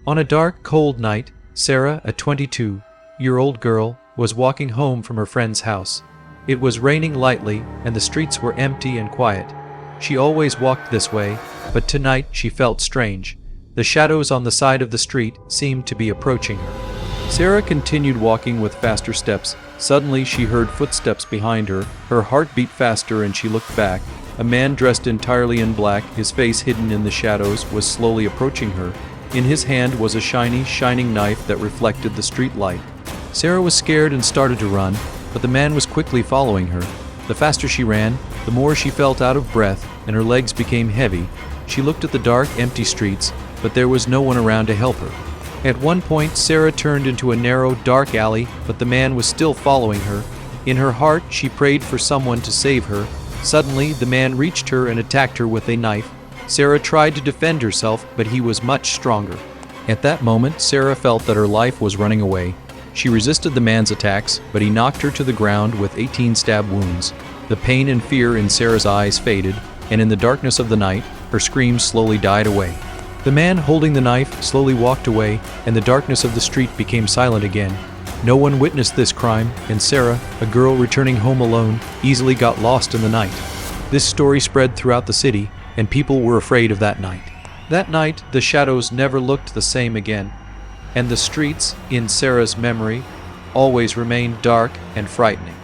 On a dark, cold night, Sarah, a 22-year-old girl, was walking home from her friend's house. It was raining lightly, and the streets were empty and quiet. She always walked this way, but tonight she felt strange. The shadows on the side of the street seemed to be approaching her. Sarah continued walking with faster steps. Suddenly she heard footsteps behind her. Her heart beat faster and she looked back. A man dressed entirely in black, his face hidden in the shadows, was slowly approaching her. In his hand was a shining knife that reflected the street light. Sarah was scared and started to run, but the man was quickly following her. The faster she ran, the more she felt out of breath, and her legs became heavy. She looked at the dark, empty streets, but there was no one around to help her. At one point, Sarah turned into a narrow, dark alley, but the man was still following her. In her heart, she prayed for someone to save her. Suddenly, the man reached her and attacked her with a knife. Sarah tried to defend herself, but he was much stronger. At that moment, Sarah felt that her life was running away. She resisted the man's attacks, but he knocked her to the ground with 18 stab wounds. The pain and fear in Sarah's eyes faded, and in the darkness of the night, her screams slowly died away. The man holding the knife slowly walked away, and the darkness of the street became silent again. No one witnessed this crime, and Sarah, a girl returning home alone, easily got lost in the night. This story spread throughout the city, and people were afraid of that night. That night, the shadows never looked the same again, and the streets, in Sarah's memory, always remained dark and frightening.